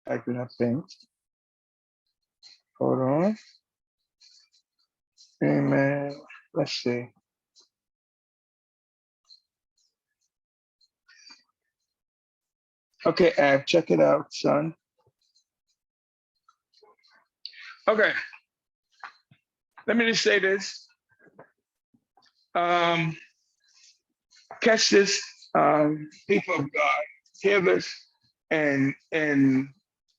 Typing up things. Hold on. Amen. Let's see. Okay, Ab, check it out, son. Okay. Let me just say this. Catch this, people of God. Hear this, and I'm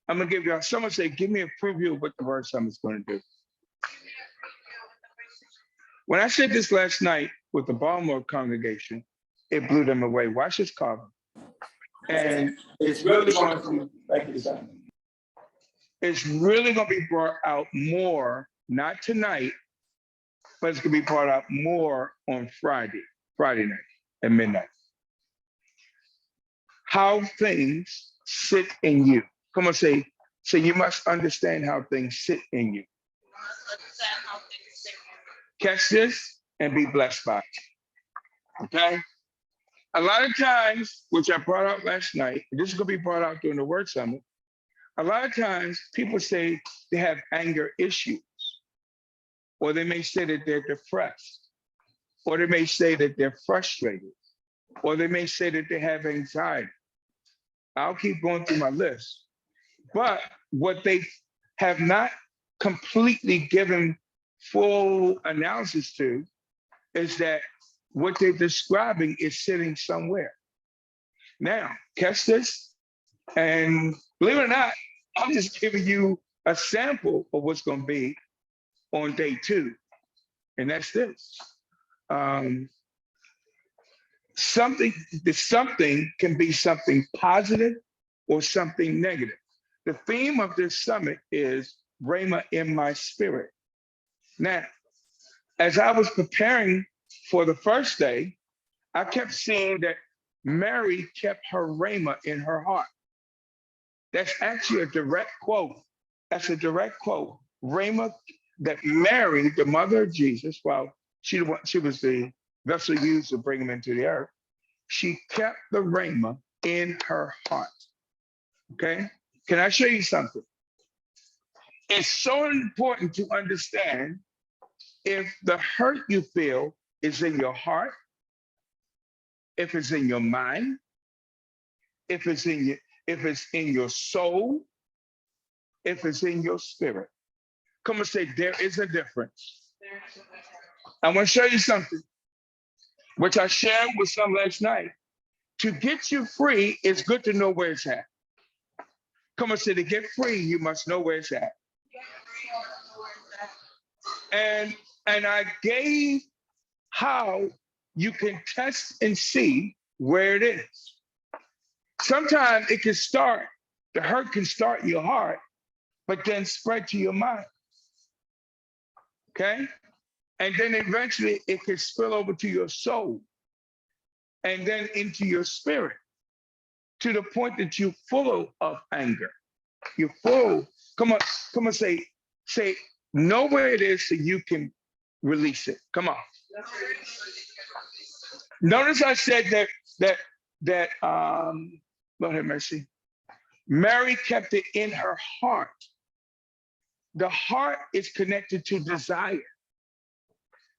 gonna give y'all. Someone say, "Give me a preview of what the word summit's going to do." When I said this last night with the Baltimore congregation, it blew them away. Watch this cover, and it's really going to thank you, son. It's really going to be brought out more, not tonight, but it's going to be brought out more on Friday night at midnight. How things sit in you. Come on, say you must understand how things sit in you. Catch this and be blessed by it. Okay? A lot of times, which I brought out last night, this is going to be brought out during the word summit. A lot of times people say they have anger issues, or they may say that they're depressed, or they may say that they're frustrated, or they may say that they have anxiety. I'll keep going through my list. But what they have not completely given full analysis to is that what they're describing is sitting somewhere. Now, catch this, and believe it or not, I'm just giving you a sample of what's going to be on day 2, and that's this. Something can be something positive or something negative. The theme of this summit is Rhema in my spirit. Now, as I was preparing for the first day, I kept seeing that Mary kept her Rhema in her heart. That's actually a direct quote. That's a direct quote. Rhema, that Mary, the mother of Jesus, well, she was the vessel used to bring him into the earth. She kept the Rhema in her heart. Okay? Can I show you something? It's so important to understand if the hurt you feel is in your heart, if it's in your mind, if it's in your soul, if it's in your spirit. Come and say, there is a difference. I want to show you something, which I shared with some last night. To get you free, it's good to know where it's at. Come and say, to get free, you must know where it's at. And I gave how you can test and see where it is. Sometimes it can start, the hurt can start in your heart, but then spread to your mind. Okay? And then eventually it can spill over to your soul and then into your spirit to the point that you're full of anger. You're full. Come on, say, know where it is so you can release it. Come on. Notice I said that Lord have mercy. Mary kept it in her heart. The heart is connected to desire.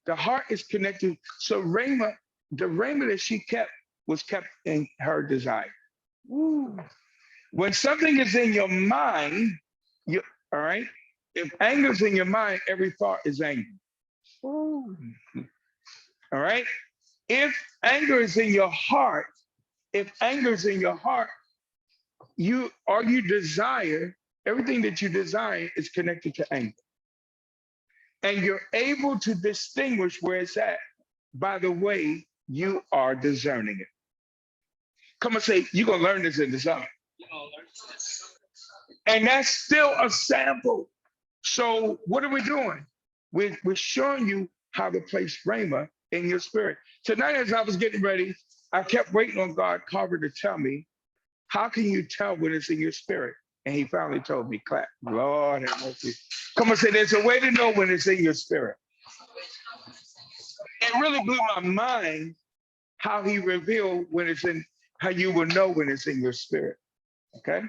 The heart is connected. So Rhema, the Rhema that she kept was kept in her desire. Ooh. When something is in your mind, all right? If anger is in your mind, every thought is anger. Ooh. All right? If anger is in your heart, you desire, everything that you desire is connected to anger. And you're able to distinguish where it's at by the way you are discerning it. Come and say, you're going to learn this in the summer. And that's still a sample. So what are we doing? We're showing you how to place Rhema in your spirit. Tonight, as I was getting ready, I kept waiting on God, Carver, to tell me, how can you tell when it's in your spirit? And he finally told me, clap. Lord have mercy. Come on, say, there's a way to know when it's in your spirit. It really blew my mind how he revealed when it's in, how you will know when it's in your spirit. Okay?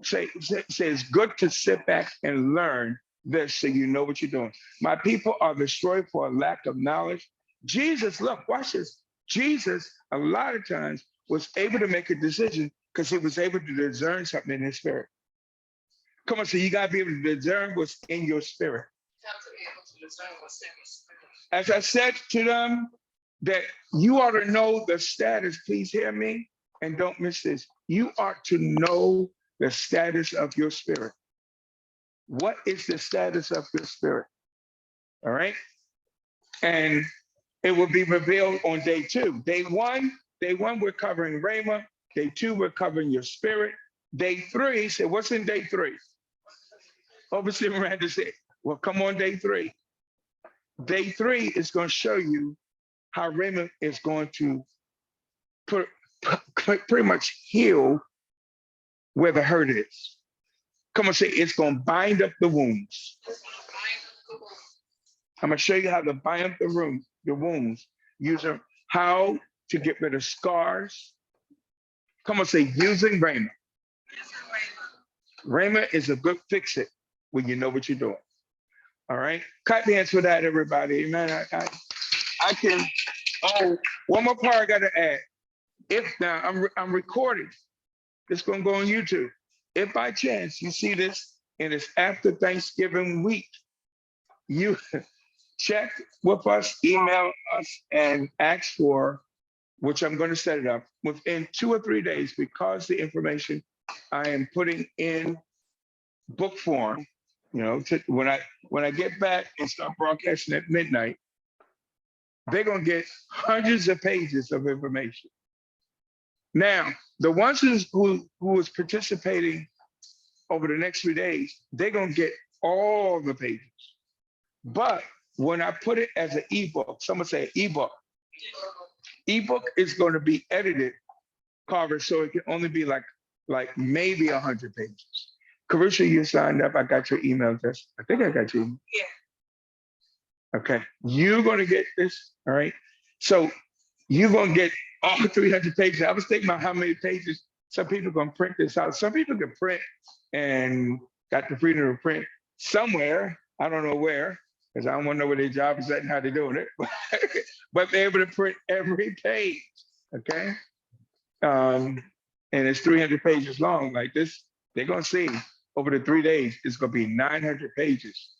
Say it's good to sit back and learn this so you know what you're doing. My people are destroyed for a lack of knowledge. Jesus, look, watch this. Jesus, a lot of times, was able to make a decision because he was able to discern something in his spirit. Come on, so you got to be able to discern what's in your spirit. As I said to them, that you ought to know the status, please hear me and don't miss this. You ought to know the status of your spirit. What is the status of your spirit? All right. And it will be revealed on day 2. Day one, we're covering Rhema. Day 2, we're covering your spirit. Day 3, say, what's in day 3? Overseer Miranda said, well, come on day 3. Day 3 is going to show you how Rhema is going to pretty much heal where the hurt is. Come on, say, it's going to bind up the wounds. I'm going to show you how to bind up the wounds, using how to get rid of scars. Come on, say, using Rhema. Rhema is a good fix-it when you know what you're doing. All right? Clap your hands for that, everybody. Amen. I can, one more part I got to add. If now I'm recording, it's going to go on YouTube. If by chance you see this and it's after Thanksgiving week, you check with us, email us, and ask for, which I'm going to set it up within 2 or 3 days, because the information I am putting in book form, you know, when I get back and start broadcasting at midnight, they're going to get hundreds of pages of information. Now, the ones who was participating over the next 3 days, they're going to get all the pages. But when I put it as an ebook, someone say ebook. Ebook is going to be edited, Carver, so it can only be like maybe 100 pages. Carissa, you signed up. I got your email address. I think I got you. Yeah. Okay. You're going to get this. All right. So you're going to get all 300 pages. I was thinking about how many pages some people are going to print this out. Some people can print and got the freedom to print somewhere. I don't know where, because I don't want to know where their job is at and how they're doing it. But they're able to print every page. Okay. And it's 300 pages long. Like this, they're going to see over the 3 days, it's going to be 900 pages.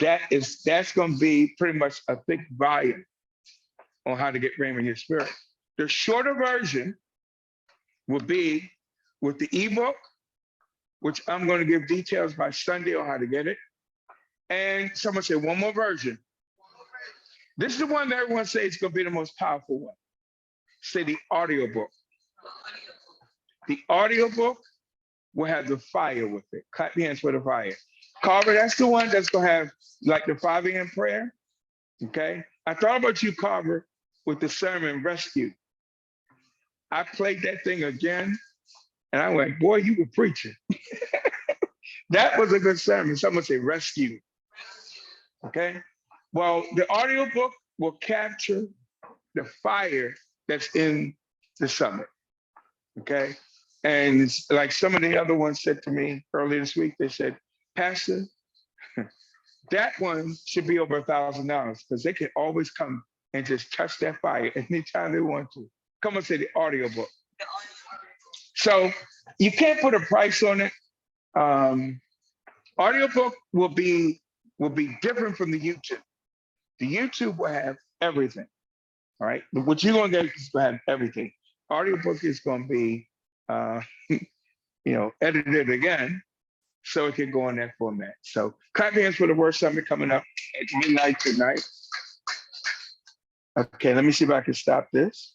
That's going to be pretty much a thick volume on how to get Rhema in your spirit. The shorter version will be with the ebook, which I'm going to give details by Sunday on how to get it. And someone said one more version. This is the one that everyone says is going to be the most powerful one. Say the audiobook. The audiobook will have the fire with it. Clap your hands for the fire. Carver, that's the one that's going to have like the 5 a.m. prayer. Okay. I thought about you, Carver, with the sermon Rescue. I played that thing again and I went, boy, you were preaching. That was a good sermon. Someone say Rescue. Okay. Well, the audiobook will capture the fire that's in the summit. Okay. And it's like some of the other ones said to me earlier this week, they said, Pastor, that one should be over $1,000 because they can always come and just touch that fire anytime they want to. Come and say the audiobook. So you can't put a price on it. Audiobook will be different from the YouTube. The YouTube will have everything. All right. But what you're going to get is going to have everything. Audiobook is going to be edited again, so it can go in that format. So clap hands for the Word Summit coming up at midnight tonight. Okay, let me see if I can stop this.